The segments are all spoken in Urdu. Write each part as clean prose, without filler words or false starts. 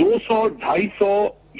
200, 250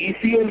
ECL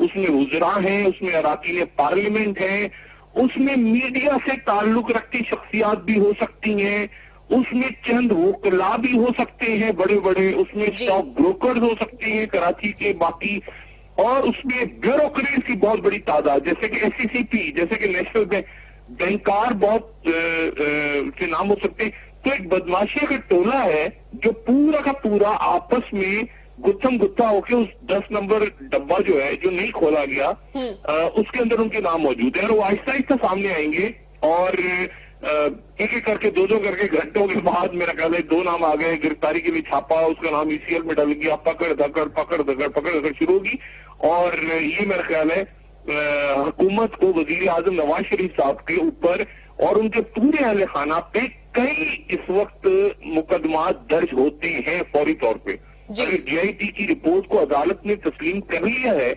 اس میں وزراء ہیں، اس میں اراکین پارلیمنٹ ہیں، اس میں میڈیا سے تعلق رکھتی شخصیات بھی ہو سکتی ہیں، اس میں چند وکلا بھی ہو سکتے ہیں بڑے بڑے، اس میں اسٹاک بروکرز ہو سکتے ہیں کراچی کے باقی، اور اس میں بیوروکریٹس کی بہت بڑی تعداد، جیسے کہ ایس سی سی پی، جیسے کہ نیشنل بینکار بہت کے نام ہو سکتے ہیں۔ تو ایک بدماشی کا ٹولہ ہے جو پورا کا پورا آپس میں گتھم گتھا ہو کے اس 10 نمبر ڈبہ جو ہے جو نہیں کھولا گیا اس کے اندر ان کے نام موجود ہیں، اور وہ آہستہ آہستہ سامنے آئیں گے، اور ایک ایک کر کے دو کر کے گھنٹوں کے بعد میرا خیال ہے 2 نام آ گئے، گرفتاری کے لیے چھاپا، اس کا نام ECL میں ڈال گیا، پکڑ دکڑ شروع ہوگی، اور یہ میرا خیال ہے حکومت کو، وزیر اعظم نواز شریف صاحب کے اوپر اور ان کے پورے اہل خانہ پہ کئی اس وقت مقدمات درج ہوتے ہیں فوری طور پہ۔ اگر GIT کی رپورٹ کو عدالت نے تسلیم کر لیا ہے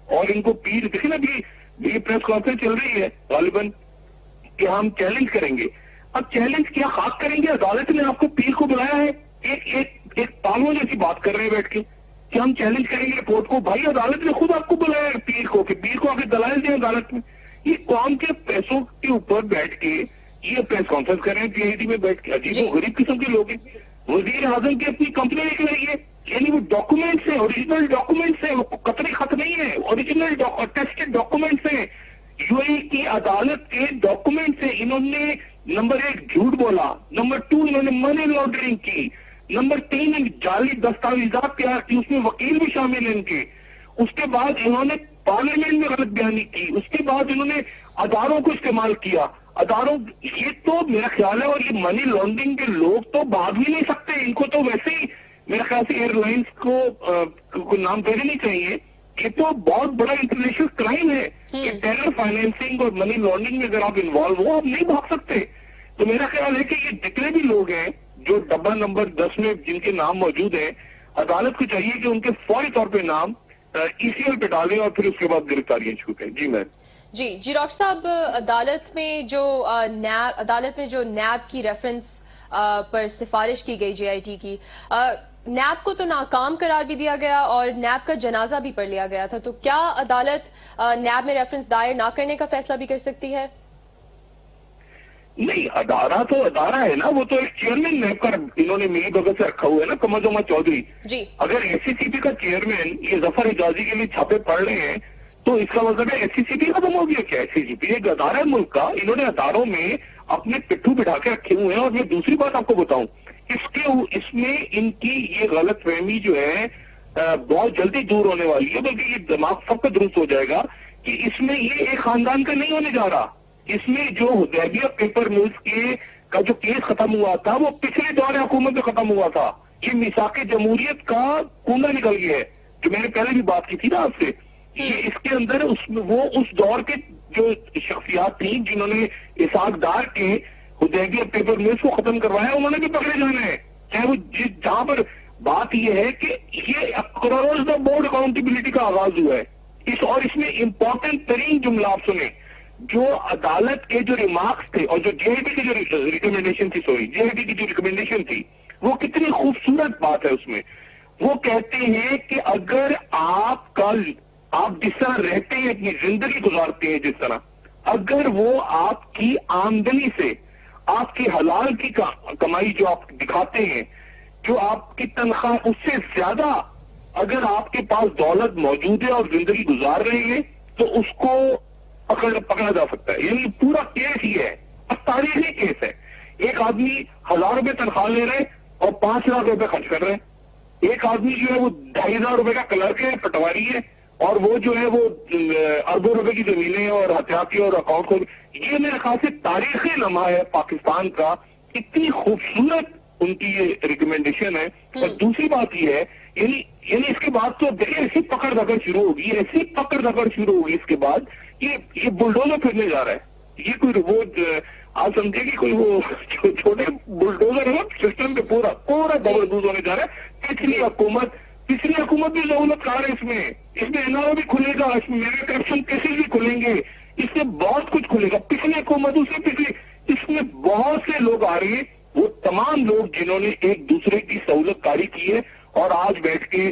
اور ان کو دیکھیں نا، یہ پریس کانفرنس چل رہی ہے غالباً کہ ہم چیلنج کریں گے، اب چیلنج کیا خاک کریں گے؟ عدالت نے آپ کو پیر کو بلایا ہے، ایک پالوں جیسی بات کر رہے ہیں بیٹھ کے کہ ہم چیلنج کریں گے رپورٹ کو۔ بھائی عدالت نے خود آپ کو بلایا ہے پیر کو، کہ پیر کو آگے دلائل دیں عدالت میں۔ یہ قوم کے پیسوں کے اوپر بیٹھ کے یہ پریس کانفرنس کر رہے ہیں GIT میں بیٹھ کے، عجیب و غریب قسم کے لوگ ہیں۔ وزیر اعظم کی اپنی کمپنی نکل رہی ہے، یعنی وہ ڈاکومنٹس ہیں، اوریجنل ڈاکومنٹس ہیں، وہ قطعی خط نہیں ہے، اوریجنل ٹیسٹڈ ڈاکومنٹس ہیں، UAE کی عدالت کے ڈاکومنٹس ہیں۔ انہوں نے نمبر 1 جھوٹ بولا، نمبر 2 انہوں نے منی لانڈرنگ کی، نمبر 3 جعلی دستاویزات تیار کی، اس میں وکیل بھی شامل ہیں ان کے، اس کے بعد انہوں نے پارلیمنٹ میں غلط بیانی کی، اس کے بعد انہوں نے اداروں کو استعمال کیا، یہ تو میرا خیال ہے، اور یہ منی لانڈرنگ کے لوگ تو بھاگ بھی نہیں سکتے، ان کو تو ویسے ہی میرے خیال سے ایئر لائنز کو نام دے نہیں چاہیے۔ یہ تو بہت بڑا انٹرنیشنل کرائم ہے کہ ٹیرر فائنینسنگ اور منی لانڈرنگ میں اگر آپ انوالو ہو آپ نہیں بھاگ سکتے۔ تو میرا خیال ہے کہ یہ جتنے بھی لوگ ہیں جو ڈبہ نمبر 10 میں جن کے نام موجود ہیں، عدالت کو چاہیے کہ ان کے فوری طور پہ نام ECL پہ ڈالیں اور پھر اس کے بعد گرفتاریاں شروع کریں۔ جی میم جی ڈاکٹر صاحب، عدالت میں جو نیب کی ریفرنس پر سفارش کی گئی GIT کی، نیب کو تو ناکام قرار بھی دیا گیا اور نیب کا جنازہ بھی پڑھ لیا گیا تھا، تو کیا عدالت نیب میں ریفرنس دائر نہ کرنے کا فیصلہ بھی کر سکتی ہے؟ نہیں، ادارہ تو ادارہ ہے نا، وہ تو ایک چیئرمین نیب کا انہوں نے میری بغل سے رکھا ہوا ہے نا، قمر زمان چودھری۔ اگر SCCP کا چیئرمین یہ ظفر حجازی کے لیے چھاپے پڑھ رہے ہیں تو اس کا مطلب ہے SCCP ختم ہو گیا کیا؟ SCCP ایک ادارہ ہے ملک کا، انہوں نے اداروں میں اپنے پٹھو بٹھا کے رکھے ہوئے ہیں۔ اور میں دوسری بات آپ کو بتاؤں، اس میں ان کی یہ غلط فہمی جو ہے بہت جلدی دور ہونے والی ہے، بلکہ یہ دماغ سب کا درست ہو جائے گا کہ اس میں یہ ایک خاندان کا نہیں ہونے جا رہا۔ اس میں جو حدیبیہ پیپر ملز کا جو کیس ختم ہوا تھا وہ پچھلے دور حکومت میں ختم ہوا تھا، یہ میثاق جمہوریت کا کنڈا نکل گیا ہے، جو میں نے پہلے بھی بات کی تھی نا آپ سے۔ یہ اس کے اندر وہ اس دور کے جو شخصیات تھیں جنہوں نے اسحاق ڈار کے حدیبیہ پیپر ملز کو ختم کروایا، انہوں نے بھی پکڑے جانا ہے، چاہے وہ جہاں پر بات یہ ہے کہ یہ اکراس دا بورڈ اکاؤنٹیبلٹی کا آغاز ہوا ہے۔ اور اس میں امپورٹنٹ ترین جملہ آپ سنیں، جو عدالت کے جو ریمارکس تھے اور جو GIT کی جو ریکمنڈیشن تھی، GIT کی جو ریکمنڈیشن تھی، وہ کتنی خوبصورت بات ہے اس میں۔ وہ کہتے ہیں کہ اگر آپ جس طرح رہتے ہیں، اپنی زندگی گزارتے ہیں جس طرح، اگر وہ آپ کی آمدنی سے، آپ کی حلال کی کمائی جو آپ دکھاتے ہیں، جو آپ کی تنخواہ، اس سے زیادہ اگر آپ کے پاس دولت موجود ہے اور زندگی گزار رہے ہیں تو اس کو پکڑا جا سکتا ہے۔ یعنی پورا کیس ہی ہے، اب تاریخی کیس ہے۔ ایک آدمی 1000 روپے تنخواہ لے رہے اور 5 لاکھ روپے خرچ کر رہے ہیں۔ ایک آدمی جو ہے وہ 2500 روپے کا کلرک ہے، پٹواری ہے، اور وہ جو ہے وہ اربوں روپے کی زمینیں اور ہتھیارتی اور اکاؤنٹ کو، یہ میرے خیال سے تاریخی لمحہ ہے پاکستان کا۔ اتنی خوبصورت ان کی یہ ریکمنڈیشن ہے۔ اور دوسری بات یہ ہے، یعنی اس کے بعد تو دیکھیں ایسی پکڑ دکڑ شروع ہوگی اس کے بعد، یہ بلڈوزر پھرنے جا رہا ہے۔ یہ کوئی وہ آپ سمجھے کہ کوئی وہ چھوٹے بلڈوزر ہے، سسٹم پہ پورا بلڈوز ہونے جا رہا ہے۔ پچھلی حکومت بھی ضرورت کار ہے، اس میں NRO بھی کھلے گا، اس میں میگا کرپشن کیسز بھی کھلیں گے، اس سے بہت کچھ کھلے گا۔ پچھلی حکومتوں سے اس میں بہت سے لوگ آ رہے ہیں، وہ تمام لوگ جنہوں نے ایک دوسرے کی سہولت کاری کی ہے اور آج بیٹھ کے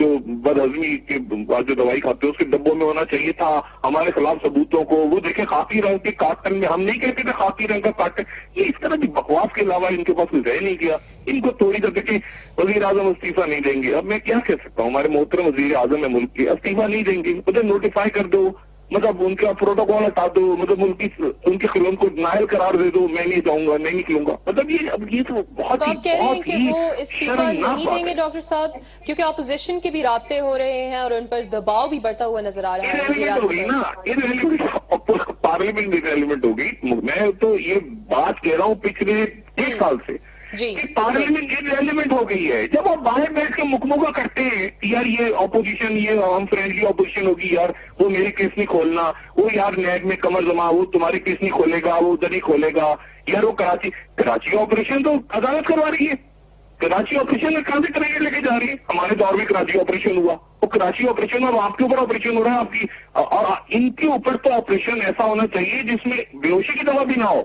جو بدہضمی کے جو دوائی کھاتے ہیں اس کے ڈبوں میں ہونا چاہیے تھا ہمارے خلاف ثبوتوں کو. وہ دیکھیں خاکی رنگ کے کارٹن میں, ہم نہیں کہتے تھے خاکی رنگ کا کارٹن, یہ اس طرح کی بکواس کے علاوہ ان کے پاس کچھ رہ نہیں گیا. ان کو تھوڑی دیر دیکھیں وزیر اعظم استعفیٰ نہیں دیں گے. اب میں کیا کہہ سکتا ہوں, ہمارے محترم وزیر اعظم ہے ملک کے, استعفیٰ نہیں دیں گے, ادھر نوٹیفائی کر دو, مطلب ان کا پروٹوکول ہٹا دو, مطلب ان کے خلاف کو نائل قرار دے دو, میں نہیں جاؤں گا, نہیں نکلوں گا. مطلب یہ تو بہت تو ہی آپ کہہ رہے ہیں کہ وہ استعفیٰ شرمناک نہیں بات دیں گے ہے. ڈاکٹر صاحب, کیونکہ اپوزیشن کے بھی رابطے ہو رہے ہیں اور ان پر دباؤ بھی بڑھتا ہوا نظر آ رہا ہے. ایلیمنٹ ہو گئی نا, پارلیمنٹ ایلیمنٹ ہو گئی. میں تو یہ بات کہہ رہا ہوں پچھلے 1 سال سے جی کہ پارلیمنٹ ایلیمنٹ ہو گئی ہے. جب آپ باہر بیٹھ کے مکمکہ کرتے ہیں یار یہ اپوزیشن, یہ عوام فرینڈلی اپوزیشن ہوگی, یار وہ میرے کیس نہیں کھولنا, وہ یار نیب میں کمر جمع, وہ تمہارے کیس نہیں کھولے گا, وہ ادھر نہیں کھولے گا, یار وہ کراچی آپریشن تو عدالت کروا رہی ہے. کراچی آپریشن میں کہاں سے کریں لے کے جا رہی ہے. ہمارے دور میں کراچی آپریشن ہوا, وہ کراچی آپریشن اور آپ کے اوپر آپریشن ہو رہا ہے آپ کی, اور ان کے اوپر تو آپریشن ایسا ہونا چاہیے جس میں بے ہوشی کی دوا بھی نہ ہو.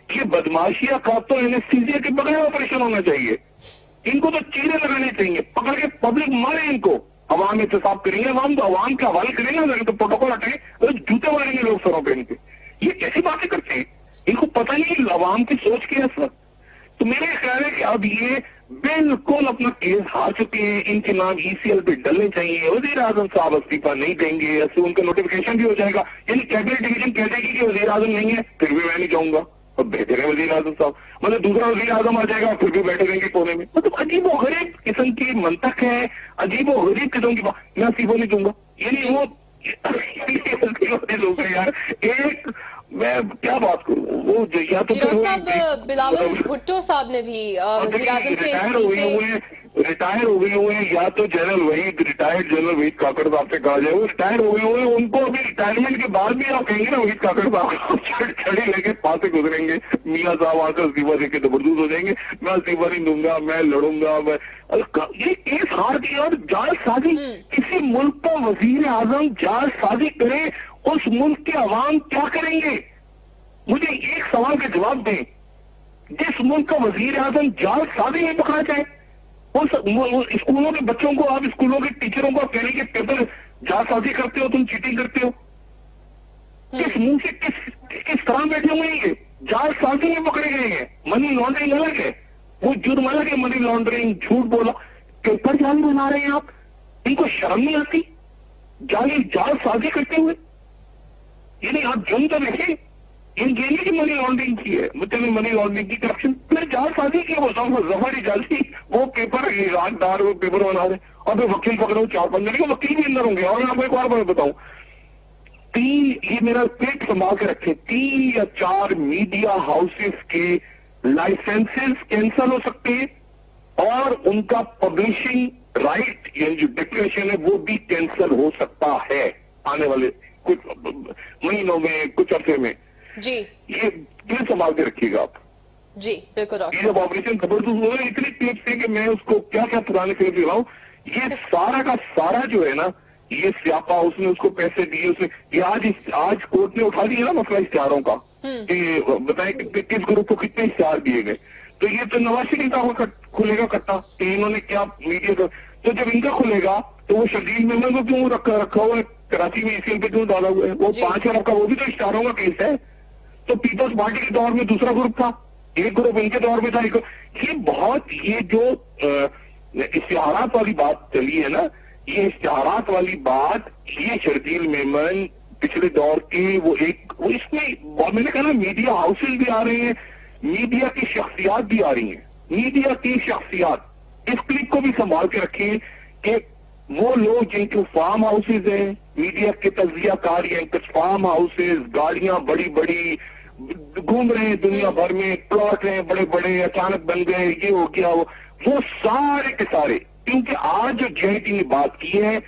یہ بدماشیاں کا تو اینستھیزیا کے بغیر آپریشن ہونا چاہیے. ان کو تو چیرے لگانے چاہیے, پکڑ کے پبلک مارے ان کو. عوام احتساب کریں گے, عوام تو عوام کے حوالے کریں گے, تو پروٹوکول ہٹائیں, جوتے ماریں گے لوگ سروں پہ ان کے. یہ کیسی باتیں کرتے ہیں, ان کو پتہ نہیں عوام کی سوچ کیا ہے اس وقت. تو میرے خیال ہے کہ اب یہ بالکل اپنا کیس ہار چکے ہیں. ان کے نام ECL پہ ڈلنے چاہیے. وزیر اعظم صاحب استعفیٰ نہیں دیں گے, ایسے ان کا نوٹیفیکیشن بھی ہو جائے گا. یعنی کیبنٹ ڈویژن کہہ دے گی کہ وزیر اعظم نہیں ہے, پھر بھی میں نہیں جاؤں گا. اب بیٹھے رہے وزیر اعظم صاحب, مطلب دوسرا وزیر اعظم آ جائے گا, پھر بھی بیٹھے رہیں گے کونے میں. مطلب عجیب و غریب قسم کی منطق ہے, عجیب و غریب قسم کی بات. میں استعفیٰ نہیں دوں گا, یعنی وہ یار ایک, میں کیا بات کروں, وہ یا تو بلاول بھٹو صاحب نے بھی وزیر اعظم سے ریٹائر ہو گئے ہوئے ہیں, یا تو general Waheed, retired general Waheed Kakar sahib سے کہا جائے, وہ ریٹائر ہو گئے ہوئے ہیں. ان کو ابھی ریٹائرمنٹ کے بعد بھی آپ کہیں گے نا وحید کاکڑ صاحب چھڑی لے کے پاس سے گزریں گے, میاں صاحب آ کر استعفیٰ دے کے زبردست ہو جائیں گے, میں استعفیٰ نہیں دوں گا, میں لڑوں گا. یہ کیس ہار دیا. اور جال سازی, کسی ملک کا وزیر اعظم جال سازی کرے, اس ملک کے عوام کیا کریں گے؟ مجھے ایک سوال کا جواب دیں. جس ملک کا وزیر اعظم جال سازی نہیں پکڑا جائے, اسکولوں کے بچوں کو, آپ اسکولوں کے ٹیچروں کو کہنے کے پیپر جال سازی کرتے ہو, تم چیٹنگ کرتے ہو, کس منہ سے کس طرح بیٹھے ہوئے ہیں؟ یہ جال سازی میں پکڑے گئے ہیں. منی لانڈرنگ الگ ہے, وہ جرم الگ ہے. منی لانڈرنگ, جھوٹ بولا, پیپر جال بنا رہے ہیں آپ. ان کو شرم نہیں آتی جال سازی کرتے ہوئے؟ یعنی آپ جن تو دیکھیں, ان کے لیے منی لانڈرنگ کی ہے, مجھے منی لانڈرنگ کی کرپشن, پھر جال سازی کی, وہ زفر جالسی, وہ پیپر دار وہ پیپر بنا رہے, اور پھر وکیل پکڑو 4-5 جنے کے وکیل بھی اندر ہوں گے. اور میں آپ کو ایک اور بات بتاؤں, 3, یہ میرا پیٹ سنبھال کے رکھے, 3 یا 4 میڈیا ہاؤسز کے لائسنسز کینسل ہو سکتے ہیں, اور ان کا پبلشنگ رائٹ یعنی جو ڈکلیریشن ہے وہ بھی کینسل ہو سکتا ہے آنے والے کچھ مہینوں میں, کچھ عرصے میں. جی یہ دل سنبھال کے رکھیے گا آپ. جی بالکل. یہ جب آپریشن زبردست ہو رہا ہے, اتنی ٹیپس ہیں کہ میں اس کو کیا کیا پرانے فیل دے رہا ہوں. یہ سارا کا سارا جو ہے نا, یہ سیاپا, اس نے اس کو پیسے دیے, اس نے یہ آج کورٹ نے اٹھا دیا نا مسئلہ اشتہاروں کا, کہ بتائیں کہ کس گروپ کو کتنے اشتہار دیے گئے. تو یہ تو نواز شریف کا کھلے گا کٹا کہ انہوں نے کیا میڈیا کا, تو جب ان کا کھلے گا تو وہ شدید میں کو کیوں رکھا ہوا ہے, کراچی میں ECL پہ کیوں ڈالا ہوا ہے, وہ 5 ارب کا وہ بھی تو اشتہاروں کا کیس ہے. تو پیپلز پارٹی کے دور میں دوسرا گروپ تھا, ایک گروپ ان کے دور میں تھا. یہ بہت, یہ جو اشتہارات والی بات چلی ہے نا, یہ اشتہارات والی بات, یہ شرجیل میمن پچھلے دور کے وہ اس میں میں نے کہا نا, میڈیا ہاؤسز بھی آ رہے ہیں, میڈیا کی شخصیات بھی آ رہی ہیں. میڈیا کی شخصیات, اس کلپ کو بھی سنبھال کے رکھیں کہ وہ لوگ جن کے فارم ہاؤسز ہیں, میڈیا کے تجزیہ کار اینکرز, فارم ہاؤسز, گاڑیاں بڑی بڑی, گھوم رہے ہیں دنیا بھر میں, پلاٹ ہیں بڑے بڑے, اچانک بن گئے, یہ ہو گیا, وہ سارے کے سارے. کیونکہ آج جو JIT نے بات کی ہے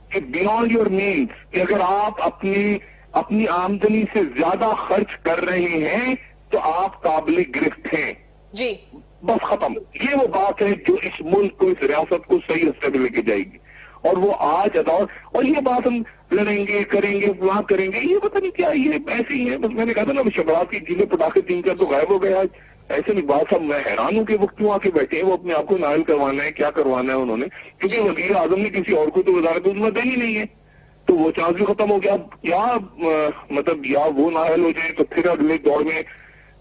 کہ بیونڈ یور مینس, کہ اگر آپ اپنی آمدنی سے زیادہ خرچ کر رہے ہیں تو آپ قابل گرفت ہیں. جی بس ختم. یہ وہ بات ہے جو اس ملک کو, اس ریاست کو صحیح راستے پہ لے کے جائے گی. اور وہ آج ادور, اور یہ بات ہم لڑیں گے, کریں گے, وہاں کریں گے, یہ پتہ نہیں کیا, یہ ایسے ہی ہے. بس میں نے کہا تھا نا, شبرات کی جیلیں پٹاخے 3-4 تو غائب ہو گئے آج. ایسے اقبال صاحب میں حیران ہوں کہ وہ کیوں آ کے بیٹھے ہیں، وہ اپنے آپ کو نائل کروانا ہے، کیا کروانا ہے انہوں نے، کیونکہ وزیر اعظم نے کسی اور کو تو وزارت عظمیٰ دینی نہیں ہے، تو وہ چانس بھی ختم ہو گیا. اب یا مطلب یا وہ نااہل ہو جائے تو پھر اگلے دور میں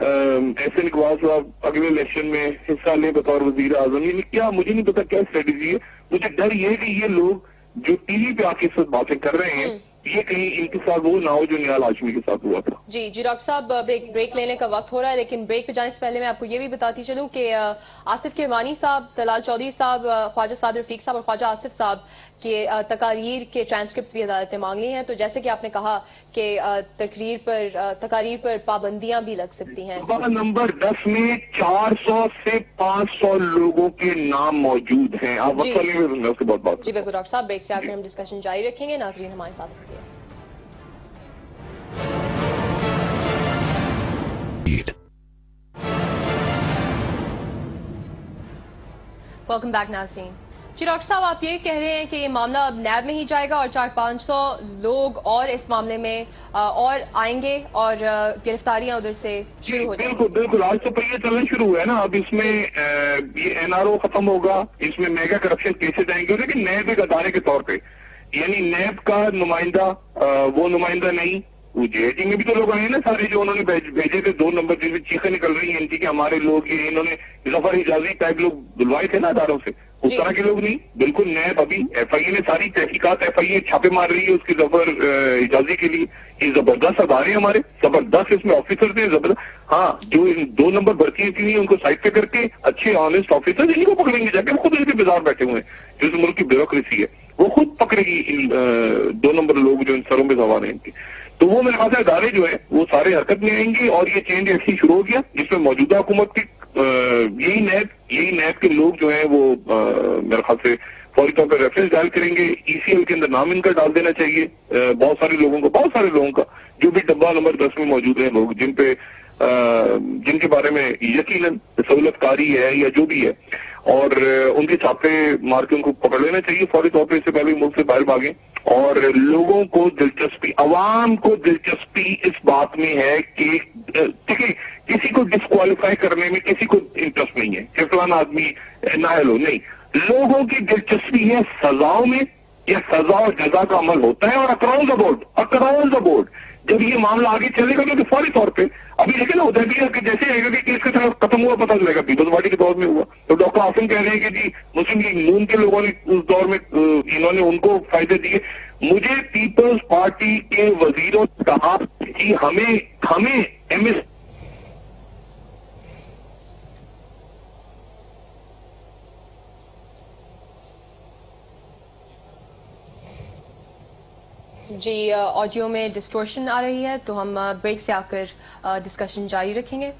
احسن اقبال صاحب اگلے الیکشن میں حصہ لیں بطور وزیر اعظم. یعنی کیا مجھے نہیں پتا کیا اسٹریٹجی ہے. مجھے ڈر یہ ہے کہ یہ لوگ جو ٹی وی پہ آ کے اس وقت باتیں کر رہے ہیں یہ کہیں ان کے ساتھ وہ نہ ہو جو نیال ہاشمی کے ساتھ ہوا تھا. جی ڈاکٹر صاحب بریک لینے کا وقت ہو رہا ہے، لیکن بریک پہ جانے سے پہلے میں آپ کو یہ بھی بتاتی چلوں کہ آصف کرمانی صاحب، طلال چودھری صاحب، خواجہ سعد رفیق صاحب اور خواجہ آصف صاحب کے تقاریر کے ٹرانسکرپٹس بھی عدالت نے مانگ لی ہیں. تو جیسے کہ آپ نے کہا کہ تقاریر پر پابندیاں بھی لگ سکتی ہیں. نمبر 10 میں 400 سے 500 لوگوں کے نام موجود ہیں. آپ وقت میں اس کے بہت بات. جی بالکل ڈاکٹر صاحب، بریک سے آ کر ہم ڈسکشن جاری رکھیں گے. ناظرین ہمارے ساتھ رکھیے. ویلکم بیک ناظرین. جی ڈاکٹر صاحب، آپ یہ کہہ رہے ہیں کہ یہ معاملہ اب نیب میں ہی جائے گا اور 400-500 لوگ اور اس معاملے میں اور آئیں گے اور گرفتاریاں ادھر سے شروع ہو جائیں گی. بالکل بالکل، آج تو پہلے چلنا شروع ہوا ہے نا. اب اس میں یہ این آر او ختم ہوگا، اس میں میگا کرپشن کیسز آئیں گے، لیکن نیب ایک ادارے کے طور پہ، یعنی نیب کا نمائندہ وہ نمائندہ نہیں. وہ جے ٹی میں بھی تو لوگ آئے ہیں نا سارے جو انہوں نے بھیجے تھے 2 نمبر جن میں چیخیں نکل رہی ہیں ان کی کہ ہمارے لوگ یہ انہوں نے ظفر حجازی ٹائپ لوگ بلوائے تھے نا اداروں سے، اس طرح کے لوگ نہیں. بالکل نیب ابھی ایف آئی اے نے ساری تحقیقات، ایف آئی اے چھاپے مار رہی ہے اس کی ظفر حجازی کے لیے. یہ زبردست ادارے ہیں ہمارے، زبردست اس میں آفیسر تھے زبردست. ہاں جو 2 نمبر بھرتی کی ہوئی ہیں ان کو سائڈ پہ کر کے اچھے آنےسٹ آفیسر انہیں کو پکڑیں گے جا کے. خود ان کے بازار بیٹھے ہوئے ہیں جو اس ملک کی بیوروکریسی ہے، وہ خود پکڑے گی ان 2 نمبر لوگ جو ان سروں پہ سوار ہیں ان کے. تو وہ میرے خیال سے ادارے جو ہیں وہ سارے حرکت میں آئیں گے اور یہ چینج ایکشن شروع ہو گیا جس میں موجودہ حکومت کی یہی نیب کے لوگ جو ہیں وہ میرے خیال سے فوری طور پر ریفرنس ڈائل کریں گے. ای سی ایل کے اندر نام ان کا ڈال دینا چاہیے بہت سارے لوگوں کا جو بھی ڈبہ نمبر 10 میں موجود ہیں لوگ جن کے بارے میں یقیناً سہولت کاری ہے یا جو بھی ہے، اور ان کے چھاپے مار کے ان کو پکڑ لینا چاہیے فوری طور پہ. اس سے پہلے ملک سے باہر بھاگیں. اور لوگوں کو دلچسپی، عوام کو دلچسپی اس بات میں ہے کہ دیکھیں کسی کو ڈسکوالیفائی کرنے میں کسی کو انٹرسٹ نہیں ہے کہ فلانا آدمی نااہل ہو، نہیں. لوگوں کی دلچسپی ہے سزاؤں میں، یا سزا اور جزا کا عمل ہوتا ہے. اور اکراس دا بورڈ جب یہ معاملہ آگے چلے گا تو فوری طور پہ ابھی دیکھیں نا ادھر بھی کہ جیسے رہے گا کہ کیس کا طرف ختم ہوا پتہ چلے گا پیپلز پارٹی کے دور میں ہوا. تو ڈاکٹر عاصم کہہ رہے ہیں کہ جی مسلم لیگ نون کے لوگوں نے اس دور میں انہوں نے ان کو فائدے دیے. مجھے پیپلز پارٹی کے وزیروں نے کہا کہ ہمیں ایم ایس جی آڈیو میں ڈسٹورشن آ رہی ہے تو ہم بریک سے آ کر ڈسکشن جاری رکھیں گے.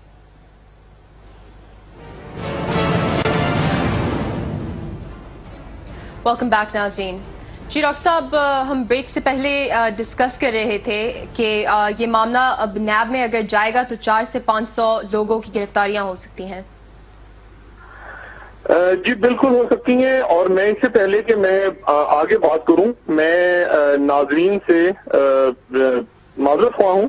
ویلکم بیک ناظرین. جی ڈاکٹر صاحب، ہم بریک سے پہلے ڈسکس کر رہے تھے کہ یہ معاملہ اب نیب میں اگر جائے گا تو 400 سے 500 لوگوں کی گرفتاریاں ہو سکتی ہیں. جی بالکل ہو سکتی ہیں. اور میں اس سے پہلے کہ میں آگے بات کروں میں ناظرین سے معذرت خواہ ہوں.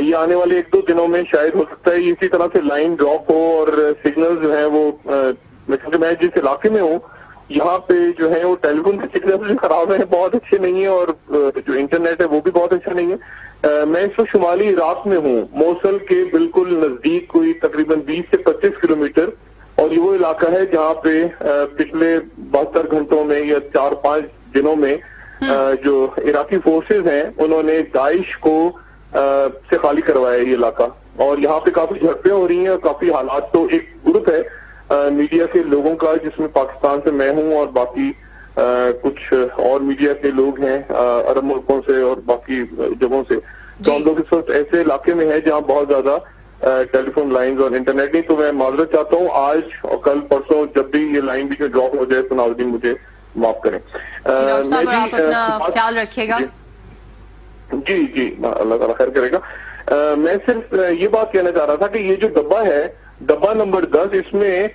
یہ آنے والے 1-2 دنوں میں شاید ہو سکتا ہے اسی طرح سے لائن ڈراپ ہو اور سگنل جو ہیں وہ میں جس علاقے میں ہوں یہاں پہ جو ہے وہ ٹیلی فون کے سگنل خراب ہیں، بہت اچھے نہیں ہیں، اور جو انٹرنیٹ ہے وہ بھی بہت اچھا نہیں ہے. میں اس وقت شمالی عراق میں ہوں، موصل کے بالکل نزدیک، کوئی تقریباً 20 سے 25 کلومیٹر. اور یہ وہ علاقہ ہے جہاں پہ پچھلے 72 گھنٹوں میں یا 4-5 دنوں میں جو عراقی فورسز ہیں انہوں نے داعش کو سے خالی کروایا یہ علاقہ. اور یہاں پہ کافی جھڑپیں ہو رہی ہیں اور کافی حالات. تو ایک گروپ ہے میڈیا کے لوگوں کا جس میں پاکستان سے میں ہوں اور باقی کچھ اور میڈیا کے لوگ ہیں عرب ملکوں سے اور باقی جگہوں سے. تو ہم لوگ اس وقت ایسے علاقے میں ہیں جہاں بہت زیادہ ٹیلی فون لائنز اور انٹرنیٹ نہیں. تو میں معذرت چاہتا ہوں آج اور کل پرسوں جب بھی یہ لائن بھی ڈراپ ہو جائے تو ناظرین مجھے معاف کریں. آپ اپنا خیال رکھیے گا. جی اللہ تعالیٰ خیر کرے گا. میں صرف یہ بات کہنا چاہ رہا تھا کہ یہ جو ڈبہ ہے، ڈبہ نمبر 10، اس میں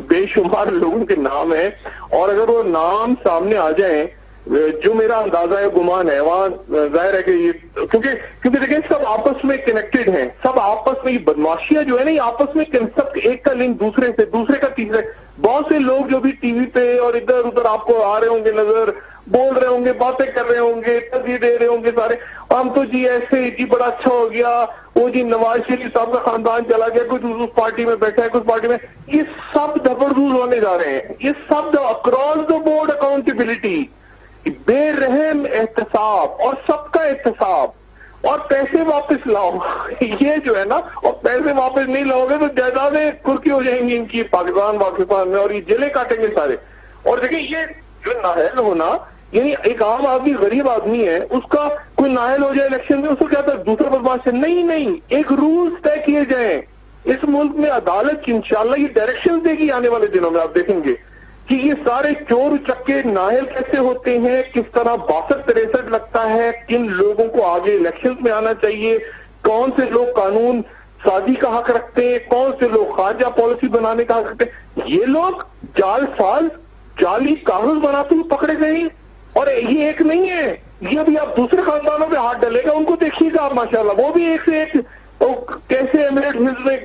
بے شمار لوگوں کے نام ہیں. اور اگر وہ نام سامنے آ جائیں جو میرا اندازہ ہے گمان ہے وہاں ظاہر ہے کہ یہ کیونکہ دیکھیں سب آپس میں کنیکٹڈ ہیں, سب آپس میں, یہ بدماشیاں جو ہے نا یہ آپس میں سب ایک کا لنک دوسرے سے, دوسرے کا تیسرے. بہت سے لوگ جو بھی ٹی وی پہ اور ادھر ادھر آپ کو آ رہے ہوں گے نظر, بول رہے ہوں گے, باتیں کر رہے ہوں گے, ترجیح دے رہے ہوں گے سارے, ہم تو جی ایسے جی بڑا اچھا ہو گیا, وہ جی نواز شریف صاحب کا خاندان چلا گیا, کچھ اس پارٹی میں بیٹھا ہے, کچھ پارٹی میں. یہ سب زبردست ہونے جا رہے ہیں, یہ سب اکراس دا بورڈ اکاؤنٹیبلٹی, بے رحم احتساب اور سب کا احتساب اور پیسے واپس لاؤ. یہ جو ہے نا, اور پیسے واپس نہیں لاؤ گے تو جائیدادیں کرکی ہو جائیں گی ان کی پاکستان میں, اور یہ جیلیں کاٹیں گے سارے. اور دیکھیں یہ جو نااہل ہونا, یعنی ایک عام آدمی غریب آدمی ہے, اس کا کوئی نااہل ہو جائے الیکشن میں, اس کو کیا تھا دوسرا بدماش ہے. نہیں, ایک رولز طے کیے جائیں. اس ملک میں عدالت انشاءاللہ یہ ڈائریکشن دے گی آنے والے دنوں میں, آپ دیکھیں گے کہ یہ سارے چور چکے نااہل کیسے ہوتے ہیں, کس طرح 62-63 لگتا ہے, کن لوگوں کو آگے الیکشن میں آنا چاہیے, کون سے لوگ قانون سازی کا حق رکھتے ہیں, کون سے لوگ خارجہ پالیسی بنانے کا حق رکھتے ہیں. یہ لوگ جال ساز جعلی کاغذ بناتے ہوئے پکڑے گئے ہیں. اور یہ ایک نہیں ہے, یہ ابھی آپ دوسرے خاندانوں پہ ہاتھ ڈلے گا, ان کو دیکھیے گا آپ ماشاءاللہ, وہ بھی ایک سے ایک کیسے ایمریٹ ہلز میں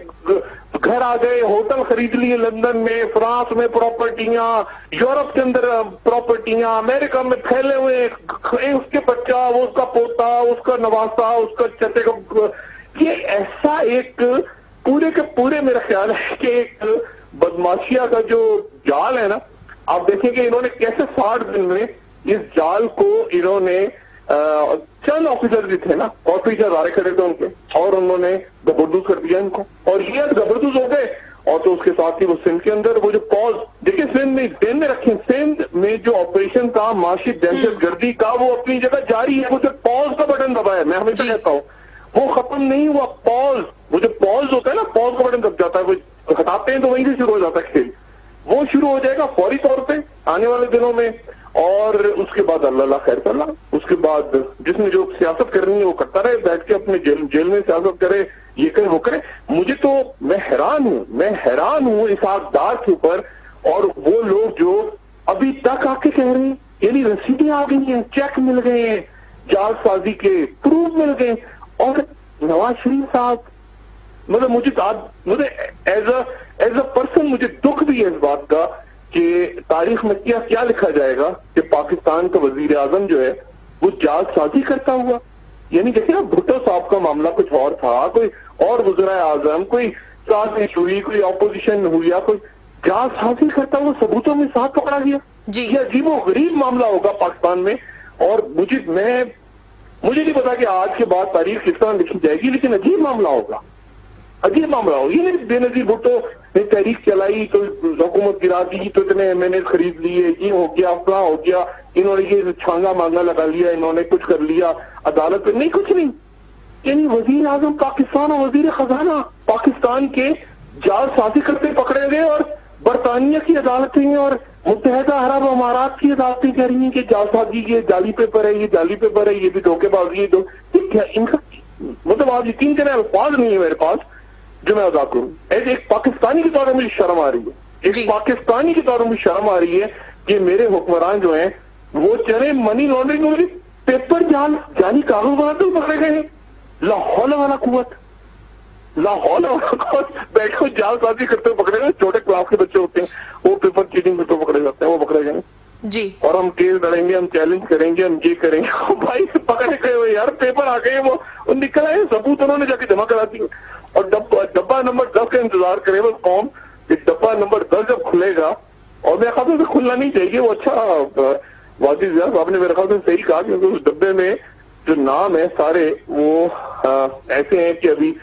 گھر آ گئے, ہوٹل خرید لیے لندن میں, فرانس میں پراپرٹیاں, یورپ کے اندر پراپرٹیاں, امریکہ میں پھیلے ہوئے, اس کے بچہ, وہ اس کا پوتا, اس کا نواسا, اس کا چچے کا. یہ ایسا ایک پورے کے پورے میرا خیال ہے کہ ایک بدماشیہ کا جو جال ہے نا, آپ دیکھیں کہ انہوں نے کیسے 60 دن میں اس جال کو انہوں نے چند آفیسر بھی تھے نا, آفیسر ادارے کھڑے تھے ان کے, اور انہوں نے زبردست کر دیا ان کو, اور یہ زبردست ہو گئے. اور تو اس کے ساتھ ہی وہ سندھ کے اندر وہ جو پوز, دیکھیں سندھ میں دین میں رکھیں, سندھ میں جو آپریشن تھا معاشی دہشت گردی کا وہ اپنی جگہ جاری ہے. وہ جو پوز کا بٹن دبایا, میں ہمیشہ کہتا ہوں وہ ختم نہیں ہوا. پوز, وہ جو پوز ہوتا ہے نا, پوز کا بٹن دب جاتا ہے, وہ ہٹاتے ہیں تو وہیں سے شروع ہو جاتا ہے کھیل. وہ شروع ہو جائے گا فوری طور پہ آنے والے دنوں میں. اور اس کے بعد اللہ خیر کر, اس کے بعد جس نے جو سیاست کرنی ہے وہ کرتا رہے, بیٹھ کے اپنے جیل میں سیاست کرے, یہ کرے وہ کرے. مجھے تو میں حیران ہوں اس اقدار کے اوپر, اور وہ لوگ جو ابھی تک آ کے کہہ رہے ہیں, یعنی رسیدیں آ گئی ہیں, چیک مل گئے ہیں, جال سازی کے پروف مل گئے. اور نواز شریف صاحب, مطلب مجھے ایز اے پرسن مجھے دکھ بھی ہے اس بات کا کہ تاریخ میں کیا لکھا جائے گا کہ پاکستان کا وزیر اعظم جو ہے وہ جال سازی کرتا ہوا. یعنی دیکھیں نا, بھٹو صاحب کا معاملہ کچھ اور تھا, کوئی اور وزرائے اعظم, کوئی سازش ہوئی, کوئی اپوزیشن ہوئی, یا کوئی جال سازی کرتا ہوا ثبوتوں میں ساتھ پکڑا گیا. یہ عجیب و غریب معاملہ ہوگا پاکستان میں. اور مجھے نہیں پتا کہ آج کے بعد تاریخ کس طرح لکھی جائے گی, لیکن عجیب معاملہ ہوگا. یہ بے نظیر بھٹو نے تحریک چلائی تو حکومت گرا دی, تو اتنے MNA خرید لیے, یہ ہو گیا, فلاں ہو گیا, انہوں نے یہ چھانگا مانگا لگا لیا, انہوں نے کچھ کر لیا عدالت پہ, نہیں کچھ نہیں. یعنی وزیر اعظم پاکستان اور وزیر خزانہ پاکستان کے جال سازی کرتے پکڑے گئے, اور برطانیہ کی عدالتیں اور متحدہ عرب امارات کی عدالتیں کہہ رہی ہیں کہ جال سازی یہ جعلی پیپر ہے, یہ جعلی پیپر ہے, یہ بھی دھوکے بازی ہے. کیا ان کا مطلب آج یقین کریں الفاظ نہیں ہے میرے پاس جو میں ادا کروں. ایک پاکستانی کے طور پر مجھے شرم آ رہی ہے, ایک پاکستانی کے طور پر مجھے شرم آ رہی ہے کہ میرے حکمران جو ہیں وہ چلے منی لانڈرنگ میں پیپر جعلی کاغذ بناتے ہوئے پکڑے گئے ہیں. لاہور والا قوت, بیٹھو جال سازی کرتے ہوئے پکڑے گئے. چھوٹے کلاس کے بچے ہوتے ہیں وہ پیپر چیٹنگ کرتے ہوئے پکڑے جاتے ہیں, وہ پکڑے گئے جی. اور ہم کیس لڑیں گے, ہم چیلنج کریں گے, ہم یہ کریں گے. بھائی پکڑے گئے ہوئے یار, پیپر آ گئے, وہ نکل آئے, ثبوت انہوں نے جا کے جمع کرا دی. اور ڈبہ نمبر 10 کا انتظار کرے وہ قوم کہ ڈبہ نمبر 10 جب کھلے گا, اور میرے خیال سے کھلنا نہیں چاہیے. وہ اچھا واجد صاحب آپ نے میرے خیال سے صحیح کہا, کیونکہ اس ڈبے میں جو نام ہے سارے وہ ایسے ہیں کہ ابھی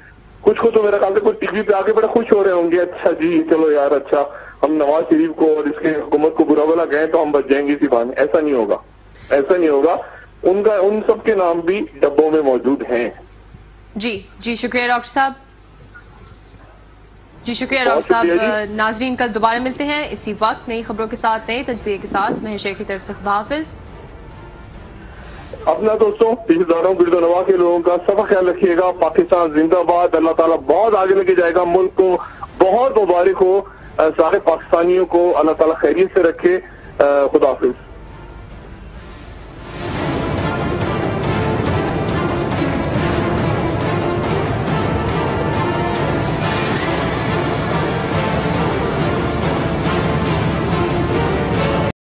کچھ کو تو میرے خیال سے کوئی ٹی وی پہ آ کے بڑا خوش ہو رہے ہوں گے, اچھا جی چلو یار, اچھا ہم نواز شریف کو اور اس کے حکومت کو برا بھلا کہیں تو ہم بچ جائیں گے اسی بہانے. ایسا نہیں ہوگا. ان سب کے نام بھی ڈبوں میں موجود ہیں. جی شکریہ ڈاکٹر صاحب. شکریہ ڈاکٹر صاحب. ناظرین کل دوبارہ ملتے ہیں اسی وقت نئی خبروں کے ساتھ, نئے تجزیے کے ساتھ. مہر شیخ کی طرف سے خدا حافظ. اپنا دوستوں رشتہ داروں گرد و نواح کے لوگوں کا سب خیال رکھیے گا. پاکستان زندہ باد. اللہ تعالیٰ بہت آگے لے کے جائے گا ملک کو. بہت مبارک ہو سارے پاکستانیوں کو, اللہ تعالیٰ خیریت سے رکھے. خدا حافظ.